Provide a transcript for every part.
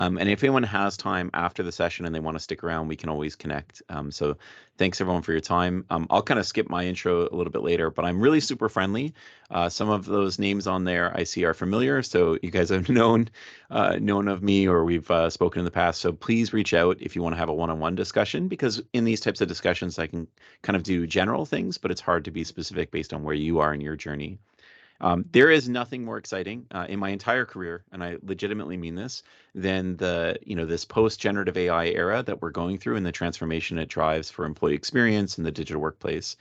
And if anyone has time after the session and they want to stick around, we can always connect. So thanks everyone for your time. I'll kind of skip my intro a little bit later, but I'm really super friendly. Some of those names on there I see are familiar, so you guys have known of me or we've spoken in the past. So please reach out if you want to have a one-on-one discussion, because in these types of discussions, I can kind of do general things, but it's hard to be specific based on where you are in your journey. There is nothing more exciting in my entire career, and I legitimately mean this, than this post-generative AI era that we're going through and the transformation it drives for employee experience in the digital workplace.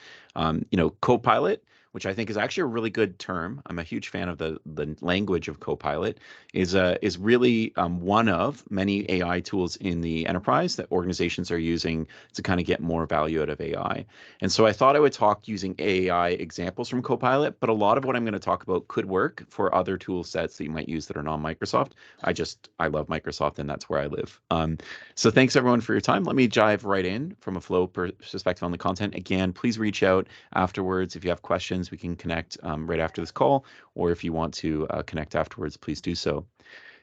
Copilot, which I think is actually a really good term. I'm a huge fan of the language of Copilot. Is really one of many AI tools in the enterprise that organizations are using to kind of get more value out of AI. And so I thought I would talk using AI examples from Copilot, but a lot of what I'm going to talk about could work for other tool sets that you might use that are non-Microsoft. I love Microsoft, and that's where I live. So thanks everyone for your time. Let me dive right in from a flow perspective on the content. Again, please reach out afterwards if you have questions. We can connect right after this call, or if you want to connect afterwards, please do so.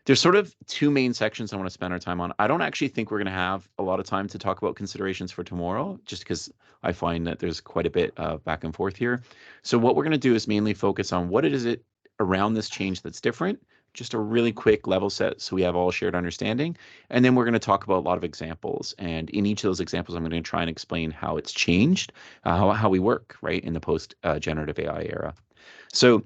There's sort of two main sections I want to spend our time on. I don't actually think we're going to have a lot of time to talk about considerations for tomorrow, just because I find that there's quite a bit of back and forth here. So what we're going to do is mainly focus on what it around this change that's different, just a really quick level set so we have all shared understanding. And then we're going to talk about a lot of examples. And in each of those examples, I'm going to try and explain how it's changed, how we work, right, in the post-generative AI era. So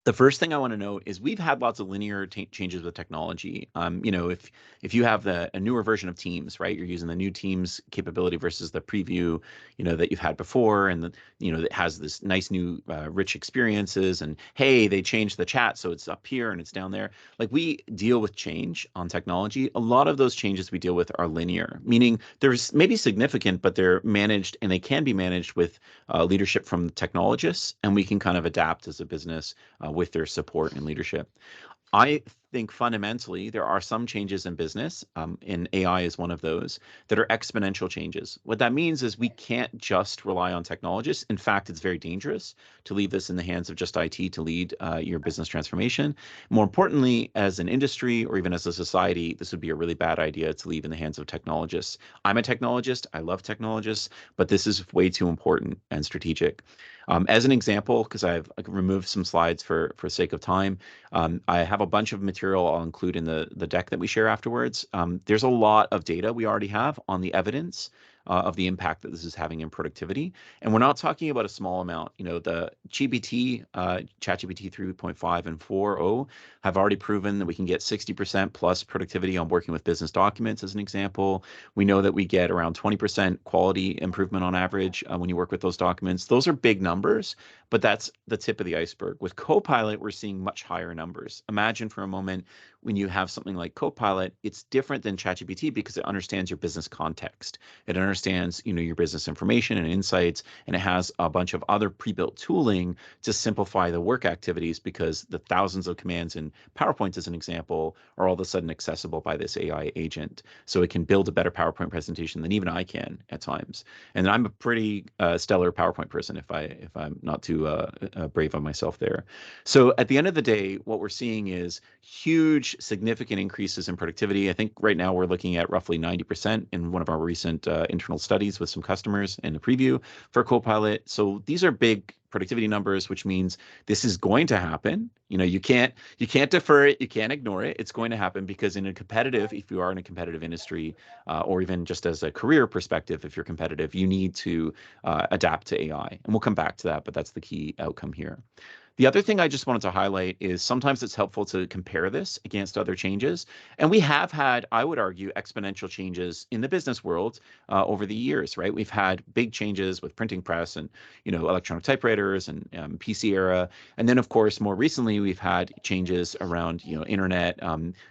the first thing I want to note is we've had lots of linear changes with technology. If you have a newer version of Teams, right, you're using the new Teams capability versus the preview, that you've had before, and that has this nice new rich experiences. And hey, they changed the chat, so it's up here and it's down there. Like, we deal with change on technology. A lot of those changes we deal with are linear, meaning there's maybe significant, but they're managed, and they can be managed with leadership from technologists, and we can kind of adapt as a business with their support and leadership. I think fundamentally there are some changes in business, and AI is one of those, that are exponential changes. What that means is we can't just rely on technologists. In fact, it's very dangerous to leave this in the hands of just IT to lead your business transformation. More importantly, as an industry or even as a society, this would be a really bad idea to leave in the hands of technologists. I'm a technologist. I love technologists, but this is way too important and strategic. As an example, because I've removed some slides for sake of time, I have a bunch of material I'll include in the deck that we share afterwards. There's a lot of data we already have on the evidence of the impact that this is having in productivity. And we're not talking about a small amount. The GPT, ChatGPT 3.5 and 4.0 have already proven that we can get 60% plus productivity on working with business documents, as an example. We know that we get around 20% quality improvement on average when you work with those documents. Those are big numbers, but that's the tip of the iceberg. With Copilot, we're seeing much higher numbers. Imagine for a moment when you have something like Copilot, it's different than ChatGPT because it understands your business context. It understands, your business information and insights, and it has a bunch of other pre-built tooling to simplify the work activities, because the thousands of commands in PowerPoint, as an example, are all of a sudden accessible by this AI agent. So it can build a better PowerPoint presentation than even I can at times. And I'm a pretty stellar PowerPoint person if I'm not too brave on myself there. So at the end of the day, what we're seeing is huge, significant increases in productivity. I think right now we're looking at roughly 90% in one of our recent internal studies with some customers in a preview for Copilot. So these are big productivity numbers, which means this is going to happen. You can't defer it, you can't ignore it. It's going to happen, because if you are in a competitive industry, or even just as a career perspective, if you're competitive, you need to adapt to AI. And we'll come back to that, but that's the key outcome here. The other thing I just wanted to highlight is sometimes it's helpful to compare this against other changes. And we have had, I would argue, exponential changes in the business world over the years, right? We've had big changes with printing press and, electronic typewriters and PC era. And then, of course, more recently, we've had changes around, internet,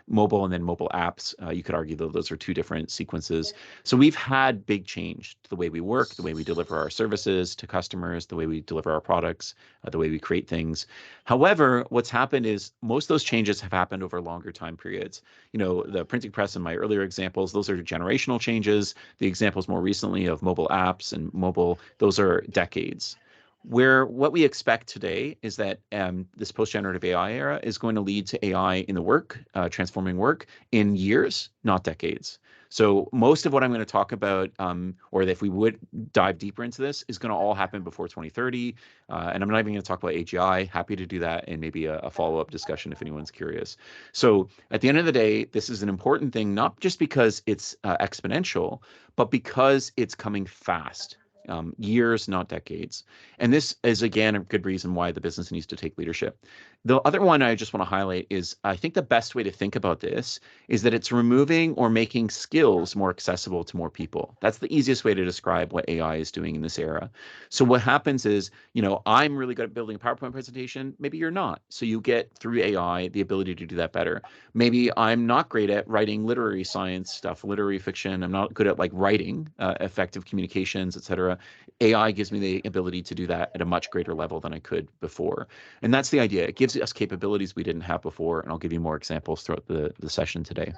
mobile, and then mobile apps. You could argue that those are two different sequences. So we've had big change to the way we work, the way we deliver our services to customers, the way we deliver our products, the way we create things. However, what's happened is most of those changes have happened over longer time periods. The printing press in my earlier examples, those are generational changes. The examples more recently of mobile apps and mobile, those are decades. what we expect today is that this post-generative AI era is going to lead to AI in the work, transforming work in years, not decades. So most of what I'm going to talk about, or if we would dive deeper into this, is going to all happen before 2030. And I'm not even going to talk about AGI. Happy to do that in maybe a follow-up discussion if anyone's curious. So at the end of the day, this is an important thing, not just because it's exponential, but because it's coming fast. Years, not decades. And this is, again, a good reason why the business needs to take leadership. The other one I just want to highlight is I think the best way to think about this is that it's removing or making skills more accessible to more people. That's the easiest way to describe what AI is doing in this era. So what happens is, I'm really good at building a PowerPoint presentation. Maybe you're not. So you get through AI the ability to do that better. Maybe I'm not great at writing literary science stuff, literary fiction. I'm not good at writing effective communications, et cetera. AI gives me the ability to do that at a much greater level than I could before. And that's the idea. It gives us capabilities we didn't have before. And I'll give you more examples throughout the session today.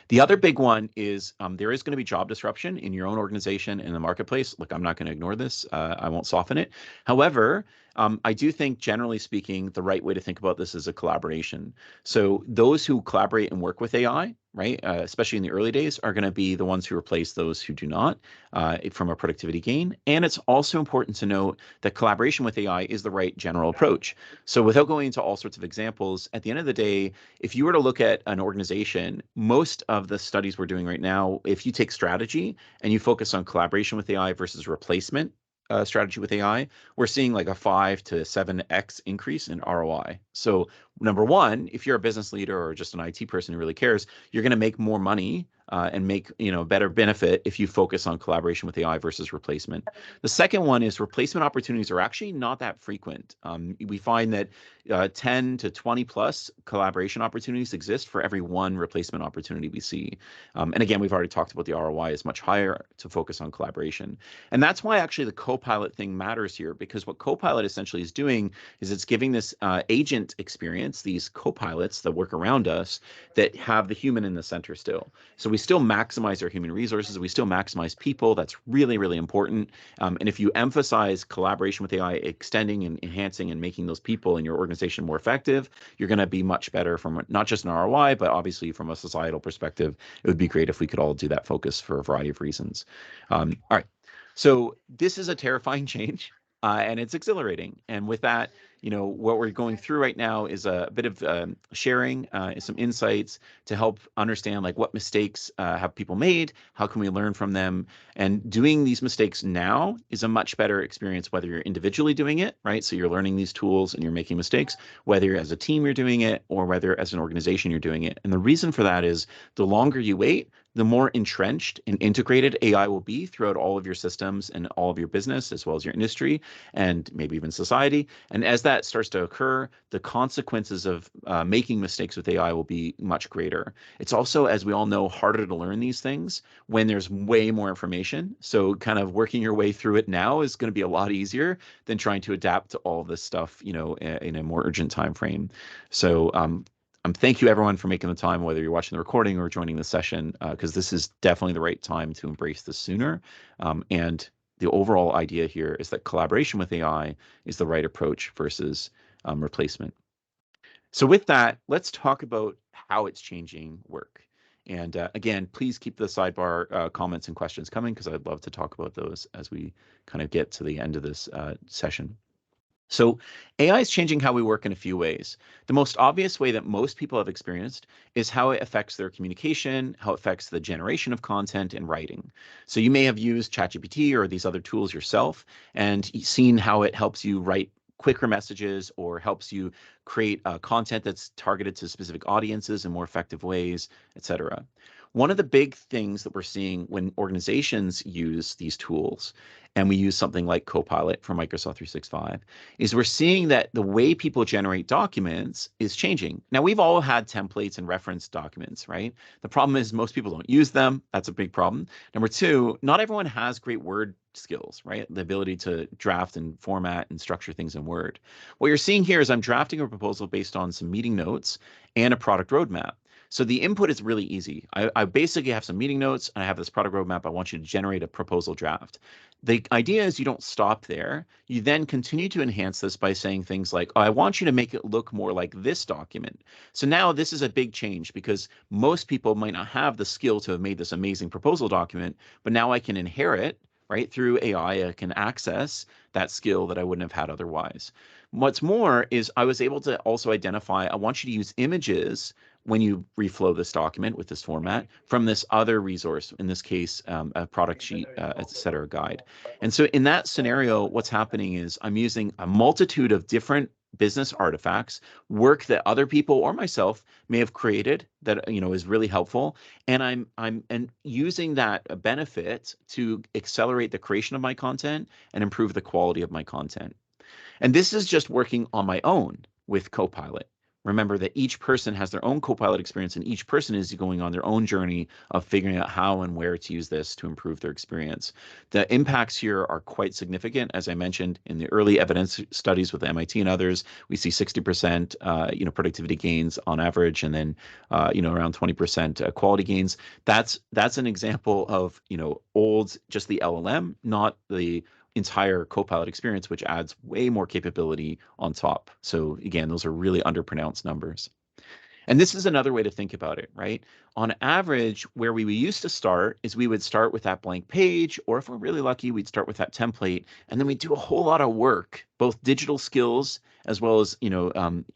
The other big one is there is going to be job disruption in your own organization in the marketplace. Look, I'm not going to ignore this. I won't soften it. However, I do think, generally speaking, the right way to think about this is a collaboration. So those who collaborate and work with AI, right, especially in the early days, are going to be the ones who replace those who do not from a productivity gain. And it's also important to note that collaboration with AI is the right general approach. So without going into all sorts of examples, at the end of the day, if you were to look at an organization, most of the studies we're doing right now, if you take strategy and you focus on collaboration with AI versus replacement strategy with AI, we're seeing a 5 to 7x increase in ROI. So number one, if you're a business leader or just an IT person who really cares, you're going to make more money and make better benefit if you focus on collaboration with AI versus replacement. The second one is replacement opportunities are actually not that frequent. We find that 10 to 20 plus collaboration opportunities exist for every one replacement opportunity we see. And again, we've already talked about the ROI is much higher to focus on collaboration. And that's why actually the Copilot thing matters here, because what Copilot essentially is doing is it's giving this agent experience, these Copilots that work around us that have the human in the center still. So we still maximize our human resources. We still maximize people. That's really, really important. And if you emphasize collaboration with AI, extending and enhancing and making those people in your organization more effective, you're going to be much better from not just an ROI, but obviously from a societal perspective. It would be great if we could all do that focus for a variety of reasons. All right. So this is a terrifying change, and it's exhilarating. And with that, what we're going through right now is a bit of sharing some insights to help understand what mistakes have people made, how can we learn from them, and doing these mistakes now is a much better experience, whether you're individually doing it, right? So you're learning these tools and you're making mistakes, whether as a team you're doing it or whether as an organization you're doing it. And the reason for that is the longer you wait, the more entrenched and integrated AI will be throughout all of your systems and all of your business, as well as your industry and maybe even society. And as that starts to occur, the consequences of making mistakes with AI will be much greater. It's also, as we all know, harder to learn these things when there's way more information. So kind of working your way through it now is going to be a lot easier than trying to adapt to all this stuff, in a more urgent time frame. So thank you, everyone, for making the time, whether you're watching the recording or joining the session, because this is definitely the right time to embrace this sooner. And the overall idea here is that collaboration with AI is the right approach versus replacement. So with that, let's talk about how it's changing work. And again, please keep the sidebar comments and questions coming, because I'd love to talk about those as we kind of get to the end of this session. So AI is changing how we work in a few ways. The most obvious way that most people have experienced is how it affects their communication, how it affects the generation of content and writing. So you may have used ChatGPT or these other tools yourself and seen how it helps you write quicker messages or helps you create content that's targeted to specific audiences in more effective ways, et cetera. One of the big things that we're seeing when organizations use these tools, and we use something like Copilot from Microsoft 365, is we're seeing that the way people generate documents is changing. Now, we've all had templates and reference documents, right? The problem is most people don't use them. That's a big problem. Number two, not everyone has great Word skills, right? The ability to draft and format and structure things in Word. What you're seeing here is I'm drafting a proposal based on some meeting notes and a product roadmap. So the input is really easy. I basically have some meeting notes and I have this product roadmap. I want you to generate a proposal draft. The idea is you don't stop there. You then continue to enhance this by saying things like, oh, I want you to make it look more like this document. So now this is a big change because most people might not have the skill to have made this amazing proposal document, but now I can inherit, right, through AI, I can access that skill that I wouldn't have had otherwise. What's more is I was able to also identify, I want you to use images when you reflow this document with this format from this other resource, in this case, a product sheet, et cetera, guide. And so in that scenario, what's happening is I'm using a multitude of different business artifacts, work that other people or myself may have created that is really helpful, and I'm using that benefit to accelerate the creation of my content and improve the quality of my content. And this is just working on my own with Copilot. Remember that each person has their own Copilot experience, and each person is going on their own journey of figuring out how and where to use this to improve their experience. The impacts here are quite significant. As I mentioned, in the early evidence studies with MIT and others, we see 60% productivity gains on average, and then around 20% quality gains. That's an example of old, just the LLM, not the entire Copilot experience, which adds way more capability on top. So again, those are really underpronounced numbers. And this is another way to think about it, right? On average, where we used to start is we would start with that blank page, or if we're really lucky, we'd start with that template, and then we do a whole lot of work, both digital skills as well as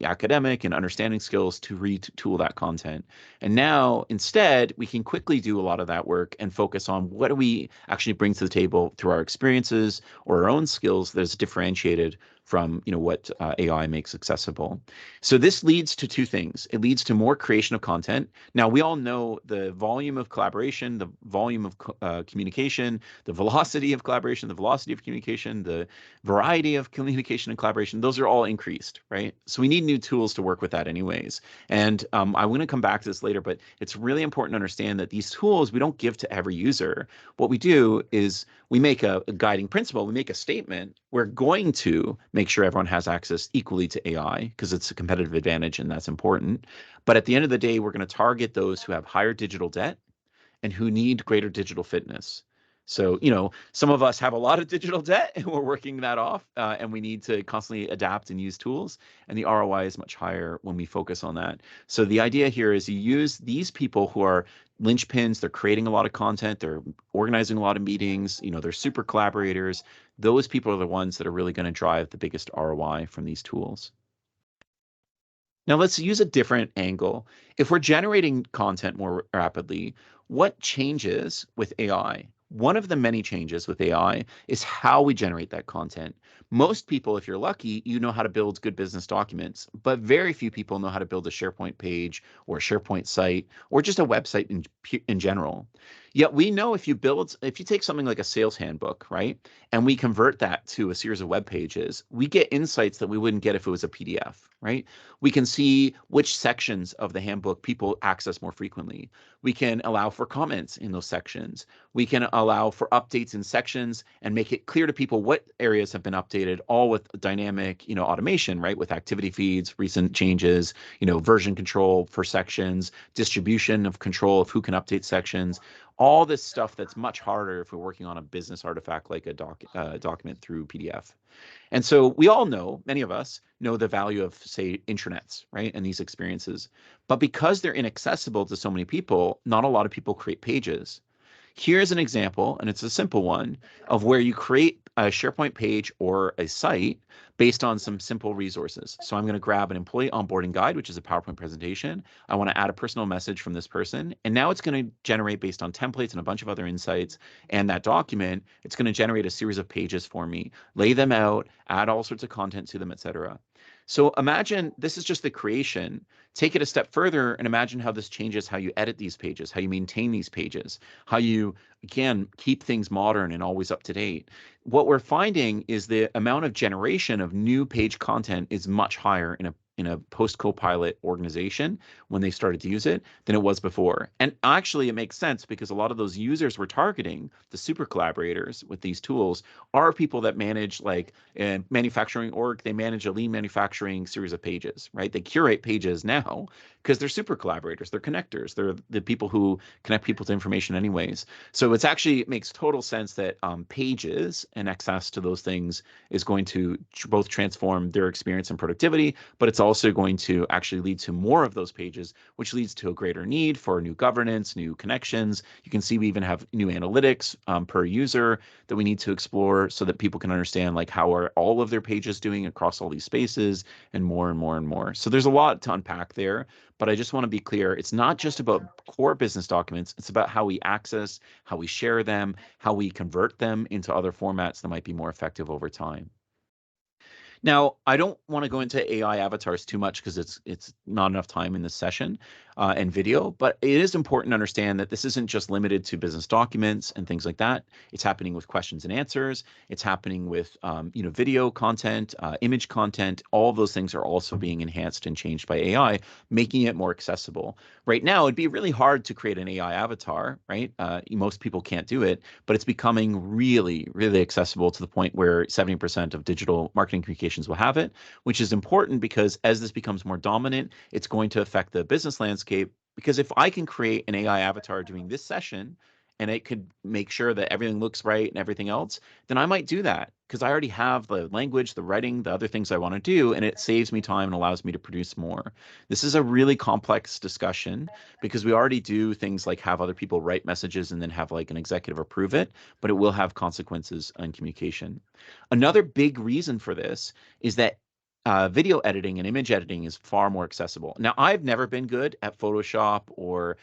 academic and understanding skills to retool that content. And now, instead, we can quickly do a lot of that work and focus on what do we actually bring to the table through our experiences or our own skills that is differentiated from what AI makes accessible. So this leads to two things. It leads to more creation of content. Now, we all know the volume of collaboration, the volume of communication, the velocity of collaboration, the velocity of communication, the variety of communication and collaboration, those are all increased, right? So we need new tools to work with that anyways. And I'm going to come back to this later, but it's really important to understand that these tools we don't give to every user. What we do is we make a guiding principle, we make a statement. We're going to make sure everyone has access equally to AI because it's a competitive advantage and that's important. But at the end of the day, we're going to target those who have higher digital debt and who need greater digital fitness. So, some of us have a lot of digital debt and we're working that off, and we need to constantly adapt and use tools. And the ROI is much higher when we focus on that. So the idea here is you use these people who are linchpins, they're creating a lot of content, they're organizing a lot of meetings, they're super collaborators. Those people are the ones that are really going to drive the biggest ROI from these tools. Now let's use a different angle. If we're generating content more rapidly, what changes with AI? One of the many changes with AI is how we generate that content. Most people, if you're lucky, you know how to build good business documents, but very few people know how to build a SharePoint page or a SharePoint site or just a website in general. Yet we know if you take something like a sales handbook, right, and we convert that to a series of web pages, we get insights that we wouldn't get if it was a PDF, right? We can see which sections of the handbook people access more frequently. We can allow for comments in those sections. We can allow for updates in sections and make it clear to people what areas have been updated, all with dynamic, automation, right? With activity feeds, recent changes, version control for sections, distribution of control of who can update sections, all this stuff that's much harder if we're working on a business artifact like a document through PDF. And so we all know, many of us know the value of, say, intranets, right, and these experiences. But because they're inaccessible to so many people, not a lot of people create pages. Here's an example, and it's a simple one, of where you create a SharePoint page or a site based on some simple resources. So I'm going to grab an employee onboarding guide, which is a PowerPoint presentation. I want to add a personal message from this person, and now it's going to generate based on templates and a bunch of other insights. And that document, it's going to generate a series of pages for me, lay them out, add all sorts of content to them, etc. So imagine this is just the creation. Take it a step further and imagine how this changes how you edit these pages, how you maintain these pages, how you, again, keep things modern and always up to date. What we're finding is the amount of generation of new page content is much higher in a post-Copilot organization when they started to use it than it was before. And actually, it makes sense because a lot of those users we're targeting, the super collaborators with these tools, are people that manage like a manufacturing org. They manage a lean manufacturing series of pages, right? They curate pages now because they're super collaborators, they're connectors, they're the people who connect people to information anyways. So it makes total sense that pages and access to those things is going to both transform their experience and productivity, but it's also going to actually lead to more of those pages, which leads to a greater need for new governance, new connections. You can see we even have new analytics per user that we need to explore so that people can understand like how are all of their pages doing across all these spaces, and more and more and more. So there's a lot to unpack there, but I just want to be clear. It's not just about core business documents. It's about how we access, how we share them, how we convert them into other formats that might be more effective over time. Now, I don't want to go into AI avatars too much because it's not enough time in this session and video, but it is important to understand that this isn't just limited to business documents and things like that. It's happening with questions and answers. It's happening with video content, image content. All of those things are also being enhanced and changed by AI, making it more accessible. Right now, it'd be really hard to create an AI avatar, right? Most people can't do it, but it's becoming really, really accessible to the point where 70% of digital marketing communications will have it, which is important because as this becomes more dominant, it's going to affect the business landscape. Because if I can create an AI avatar doing this session and it could make sure that everything looks right and everything else, then I might do that because I already have the language, the writing, the other things I want to do, and it saves me time and allows me to produce more. This is a really complex discussion because we already do things like have other people write messages and then have like an executive approve it, but it will have consequences on communication. Another big reason for this is that video editing and image editing is far more accessible. Now, I've never been good at Photoshop or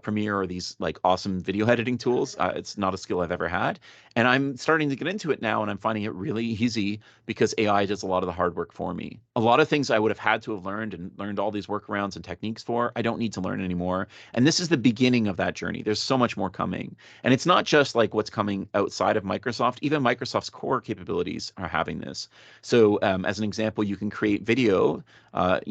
Premiere or these like awesome video editing tools. It's not a skill I've ever had. And I'm starting to get into it now, and I'm finding it really easy because AI does a lot of the hard work for me. A lot of things I would have had to have learned and learned all these workarounds and techniques for, I don't need to learn anymore. And this is the beginning of that journey. There's so much more coming. And it's not just like what's coming outside of Microsoft. Even Microsoft's core capabilities are having this. So as an example, you can create video,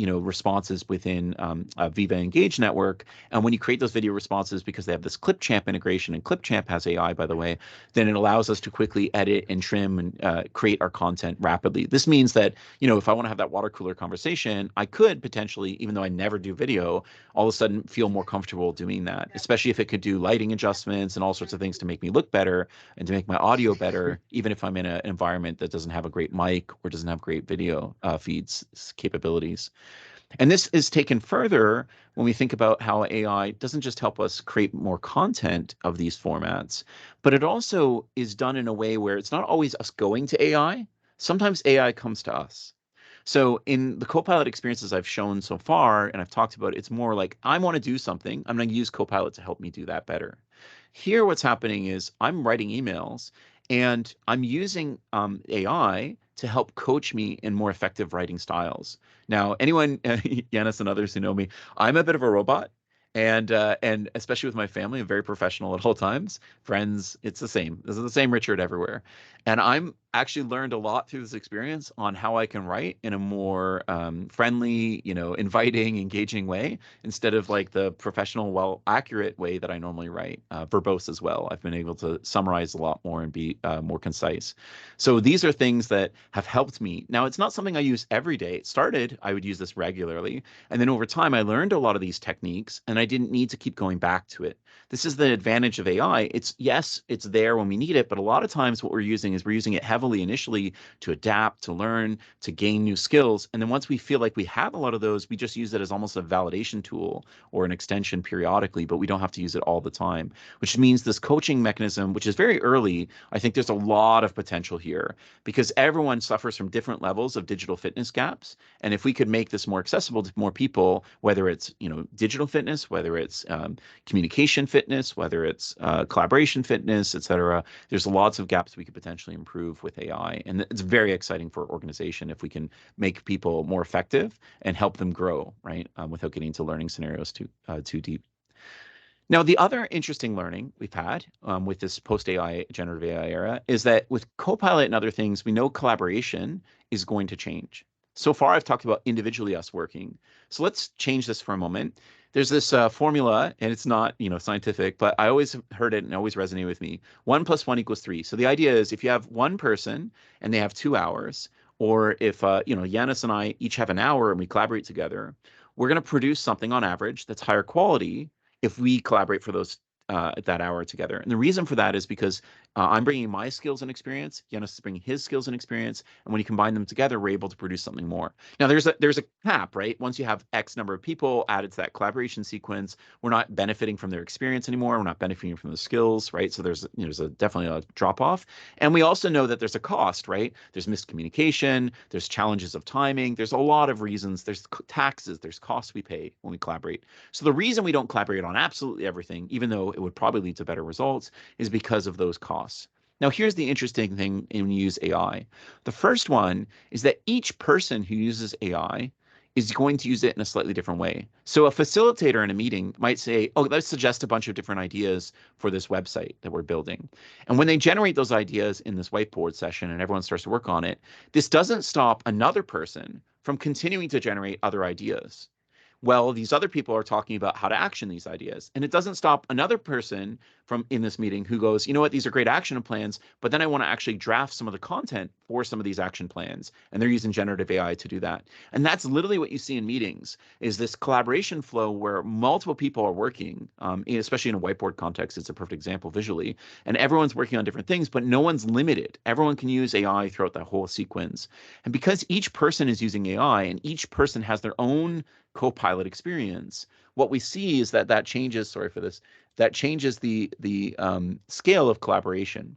responses within a Viva Engage network. And when you create those video responses, because they have this Clipchamp integration, and Clipchamp has AI, by the way, then it allows us to quickly edit and trim and create our content rapidly. This means that, if I want to have that water cooler conversation, I could potentially, even though I never do video, all of a sudden feel more comfortable doing that, especially if it could do lighting adjustments and all sorts of things to make me look better and to make my audio better, even if I'm in an environment that doesn't have a great mic or doesn't have great video feeds capabilities. And this is taken further when we think about how AI doesn't just help us create more content of these formats, but it also is done in a way where it's not always us going to AI. Sometimes AI comes to us. So in the Copilot experiences I've shown so far, and I've talked about, it's more like I want to do something. I'm going to use Copilot to help me do that better. Here, what's happening is I'm writing emails and I'm using AI to help coach me in more effective writing styles. Now, anyone, Yanis and others who know me, I'm a bit of a robot. And especially with my family, I'm very professional at all times. Friends, it's the same. This is the same Richard everywhere. And I'm actually learned a lot through this experience on how I can write in a more friendly, inviting, engaging way instead of like the professional, well, accurate way that I normally write, verbose as well. I've been able to summarize a lot more and be more concise. So these are things that have helped me. Now, it's not something I use every day. It started, I would use this regularly. And then over time, I learned a lot of these techniques and I didn't need to keep going back to it. This is the advantage of AI. Yes, it's there when we need it, but a lot of times what we're using is we're using it heavily initially to adapt, to learn, to gain new skills. And then once we feel like we have a lot of those, we just use it as almost a validation tool or an extension periodically, but we don't have to use it all the time, which means this coaching mechanism, which is very early, I think there's a lot of potential here because everyone suffers from different levels of digital fitness gaps. And if we could make this more accessible to more people, whether it's, digital fitness, whether it's communication fitness, whether it's collaboration fitness, et cetera, there's lots of gaps we could potentially improve with AI. And it's very exciting for our organization if we can make people more effective and help them grow, right? Without getting into learning scenarios too deep. Now, the other interesting learning we've had with this post-AI, generative AI era is that with Copilot and other things, we know collaboration is going to change. So far, I've talked about individually us working. So let's change this for a moment. There's this formula, and it's not scientific, but I always heard it and it always resonated with me. 1 + 1 = 3. So the idea is if you have one person and they have 2 hours, or if Yanis and I each have an hour and we collaborate together, we're going to produce something on average that's higher quality if we collaborate for those that hour together. And the reason for that is because I'm bringing my skills and experience, Jonas is bringing his skills and experience, and when you combine them together, we're able to produce something more. Now, there's a cap, right? Once you have X number of people added to that collaboration sequence, we're not benefiting from their experience anymore. We're not benefiting from the skills, right? So there's definitely a drop off, and we also know that there's a cost, right? There's miscommunication, there's challenges of timing, there's a lot of reasons. There's taxes, there's costs we pay when we collaborate. So the reason we don't collaborate on absolutely everything, even though it would probably lead to better results, is because of those costs. Now, here's the interesting thing when you use AI. The first one is that each person who uses AI is going to use it in a slightly different way. So a facilitator in a meeting might say, oh, let's suggest a bunch of different ideas for this website that we're building. And when they generate those ideas in this whiteboard session and everyone starts to work on it, this doesn't stop another person from continuing to generate other ideas. Well, these other people are talking about how to action these ideas. And it doesn't stop another person from in this meeting who goes, you know what, these are great action plans, but then I want to actually draft some of the content for some of these action plans. And they're using generative AI to do that. And that's literally what you see in meetings, is this collaboration flow where multiple people are working, especially in a whiteboard context. It's a perfect example visually. And everyone's working on different things, but no one's limited. Everyone can use AI throughout that whole sequence. And because each person is using AI and each person has their own Copilot experience, what we see is that changes, sorry for this, that changes the scale of collaboration.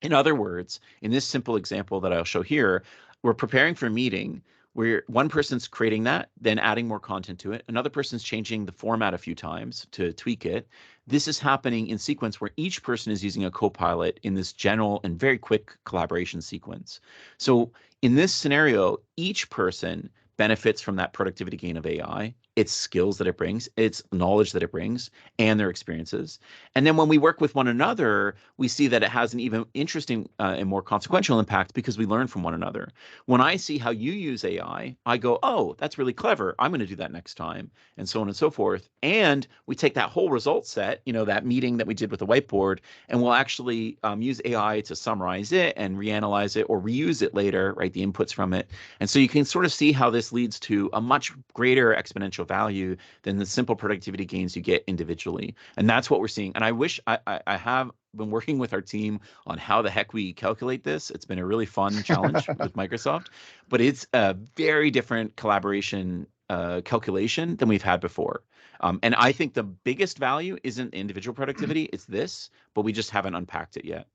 In other words, in this simple example that I'll show here, we're preparing for a meeting where one person's creating that, then adding more content to it. Another person's changing the format a few times to tweak it. This is happening in sequence where each person is using a Copilot in this general and very quick collaboration sequence. So in this scenario, each person benefits from that productivity gain of AI, its skills that it brings, its knowledge that it brings, and their experiences. And then when we work with one another, we see that it has an even interesting and more consequential impact because we learn from one another. When I see how you use AI, I go, oh, that's really clever. I'm going to do that next time, and so on and so forth. And we take that whole result set, that meeting that we did with the whiteboard, and we'll actually use AI to summarize it and reanalyze it or reuse it later, right? The inputs from it. And so you can sort of see how this leads to a much greater exponential value than the simple productivity gains you get individually. And that's what we're seeing. And I wish I have been working with our team on how the heck we calculate this. It's been a really fun challenge with Microsoft, but it's a very different collaboration calculation than we've had before. And I think the biggest value isn't individual productivity, it's this, but we just haven't unpacked it yet.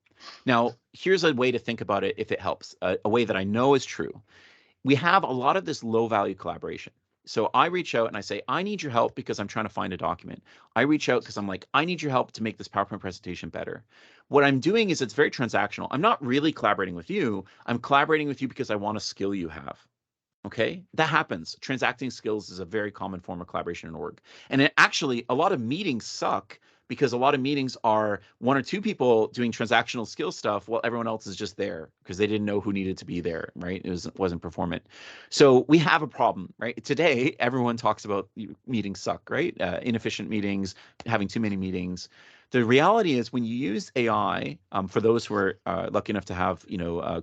Now, here's a way to think about it if it helps, a way that I know is true. We have a lot of this low value collaboration. So I reach out and I say, I need your help because I'm trying to find a document. I reach out because I'm like, I need your help to make this PowerPoint presentation better. What I'm doing is it's very transactional. I'm not really collaborating with you. I'm collaborating with you because I want a skill you have. Okay, that happens. Transacting skills is a very common form of collaboration in org. And actually, a lot of meetings suck because a lot of meetings are one or two people doing transactional skill stuff while everyone else is just there because they didn't know who needed to be there, right? It wasn't performant. So we have a problem, right? Today, everyone talks about meetings suck, right? Inefficient meetings, having too many meetings. The reality is when you use AI, for those who are lucky enough to have,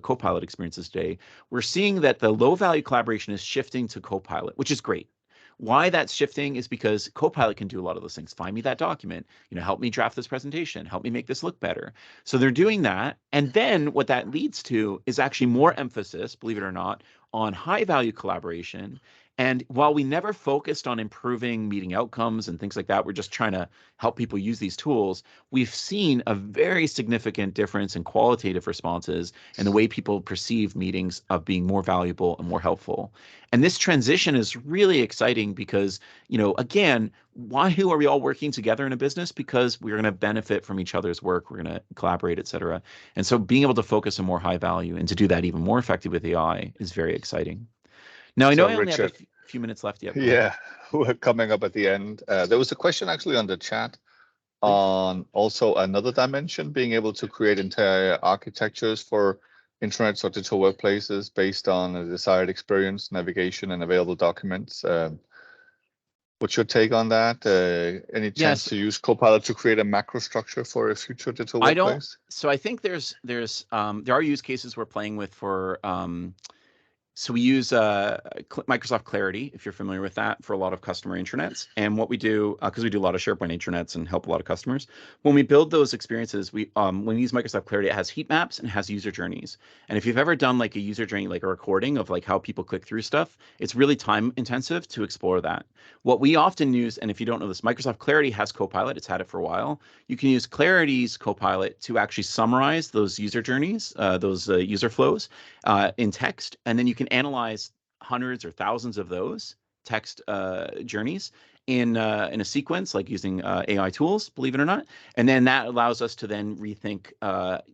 Copilot experiences today, we're seeing that the low value collaboration is shifting to Copilot, which is great. Why that's shifting is because Copilot can do a lot of those things. Find me that document, help me draft this presentation, help me make this look better. So they're doing that. And then what that leads to is actually more emphasis, believe it or not, on high value collaboration. And while we never focused on improving meeting outcomes and things like that, we're just trying to help people use these tools. We've seen a very significant difference in qualitative responses and the way people perceive meetings of being more valuable and more helpful. And this transition is really exciting because, again, why are we all working together in a business? Because we're going to benefit from each other's work. We're going to collaborate, et cetera. And so being able to focus on more high value and to do that even more effectively with AI is very exciting. Now, I know So, I only have Richard, a few minutes left yet. yeah, we're coming up at the end. There was a question actually on the chat on also another dimension, being able to create entire architectures for intranets or digital workplaces based on a desired experience, navigation, and available documents. What's your take on that? Any chance to use Copilot to create a macro structure for a future digital workplace? So I think there are use cases we're playing with for So we use Microsoft Clarity, if you're familiar with that, for a lot of customer intranets. And what we do, because we do a lot of SharePoint intranets and help a lot of customers, when we build those experiences, when we use Microsoft Clarity, it has heat maps and it has user journeys. And if you've ever done like a user journey, like a recording of like how people click through stuff, it's really time intensive to explore that. What we often use, and if you don't know this, Microsoft Clarity has Copilot. It's had it for a while. You can use Clarity's Copilot to actually summarize those user journeys, those user flows in text, and then you can analyze hundreds or thousands of those text journeys in a sequence, like using AI tools, believe it or not. And then that allows us to then rethink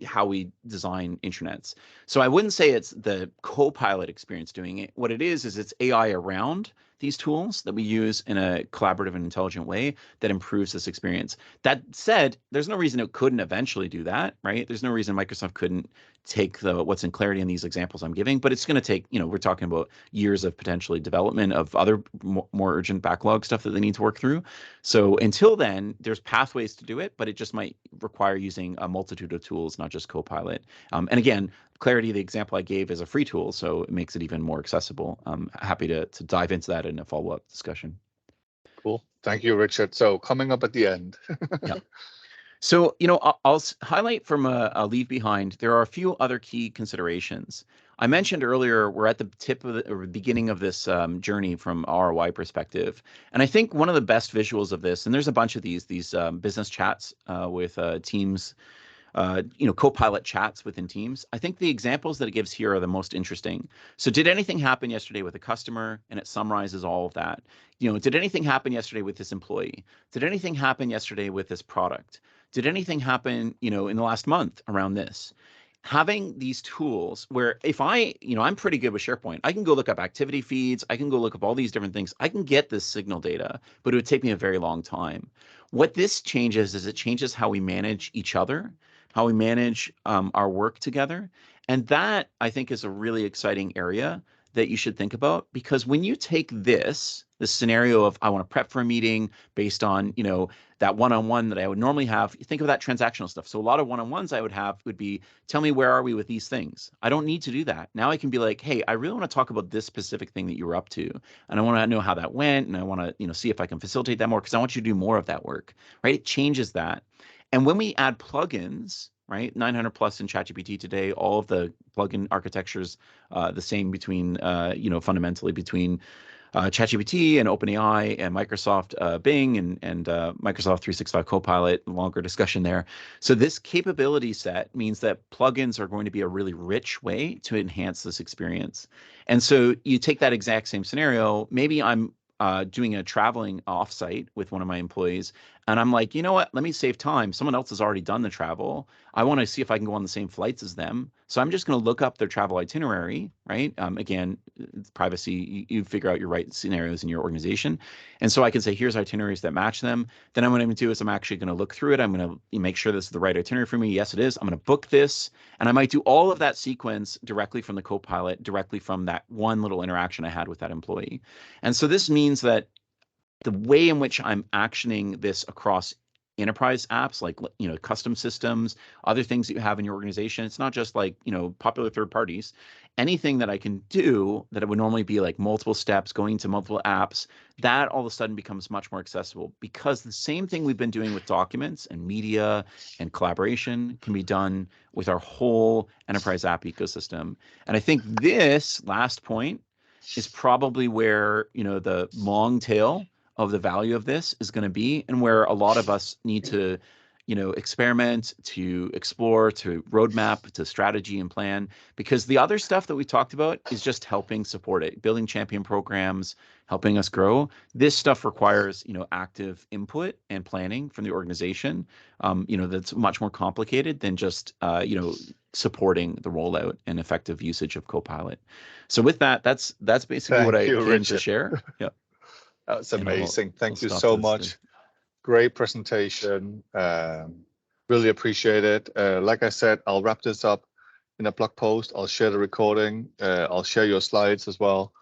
how we design intranets. So I wouldn't say it's the Copilot experience doing it. What it is it's AI around these tools that we use in a collaborative and intelligent way that improves this experience. That said, there's no reason it couldn't eventually do that, right? There's no reason Microsoft couldn't take what's in Clarity in these examples I'm giving, but it's going to take, we're talking about years of potentially development of other more urgent backlog stuff that they need to work through. So until then, there's pathways to do it, but it just might require using a multitude of tools, not just Copilot. And again, Clarity, the example I gave, is a free tool, so it makes it even more accessible. I'm happy to dive into that in a follow-up discussion. Cool. Thank you, Richard. So coming up at the end. Yeah. So, I'll highlight from a leave behind. There are a few other key considerations. I mentioned earlier, we're at the tip of or beginning of this journey from ROI perspective. And I think one of the best visuals of this, and there's a bunch of these business chats with teams, Copilot chats within Teams. I think the examples that it gives here are the most interesting. So did anything happen yesterday with a customer? And it summarizes all of that. Did anything happen yesterday with this employee? Did anything happen yesterday with this product? Did anything happen, in the last month around this? Having these tools where if I'm pretty good with SharePoint, I can go look up activity feeds, I can go look up all these different things. I can get this signal data, but it would take me a very long time. What this changes is it changes how we manage each other, how we manage our work together. And that, I think, is a really exciting area that you should think about, because when you take this scenario of I want to prep for a meeting based on, that one-on-one that I would normally have, you think of that transactional stuff. So a lot of one-on-ones I would have would be, tell me, where are we with these things? I don't need to do that. Now I can be like, hey, I really want to talk about this specific thing that you were up to. And I want to know how that went. And I want to, see if I can facilitate that more, because I want you to do more of that work, right? It changes that. And when we add plugins, right, 900 plus in ChatGPT today, all of the plugin architectures the same between, fundamentally between ChatGPT and OpenAI and Microsoft Bing and Microsoft 365 Copilot, longer discussion there. So this capability set means that plugins are going to be a really rich way to enhance this experience. And so you take that exact same scenario, maybe I'm doing a traveling offsite with one of my employees, and I'm like, you know what? Let me save time. Someone else has already done the travel. I want to see if I can go on the same flights as them. So I'm just going to look up their travel itinerary, right? Again, privacy, you figure out your right scenarios in your organization. And so I can say, here's itineraries that match them. Then what I'm going to do is I'm actually going to look through it. I'm going to make sure this is the right itinerary for me. Yes, it is. I'm going to book this. And I might do all of that sequence directly from the Copilot, directly from that one little interaction I had with that employee. And so this means that the way in which I'm actioning this across enterprise apps, like, custom systems, other things that you have in your organization, it's not just like, popular third parties. Anything that I can do that it would normally be like multiple steps, going to multiple apps, that all of a sudden becomes much more accessible, because the same thing we've been doing with documents and media and collaboration can be done with our whole enterprise app ecosystem. And I think this last point is probably where, the long tail of the value of this is going to be, and where a lot of us need to, experiment, to explore, to roadmap, to strategy and plan, because the other stuff that we talked about is just helping support it, building champion programs, helping us grow. This stuff requires, active input and planning from the organization, that's much more complicated than just, supporting the rollout and effective usage of Copilot. So with that, that's basically what Thank I you, came to Richard. share. Yeah. That's And amazing. I'll Thank you stop so this. much. Great presentation. Really appreciate it. Like I said, I'll wrap this up in a blog post. I'll share the recording. I'll share your slides as well.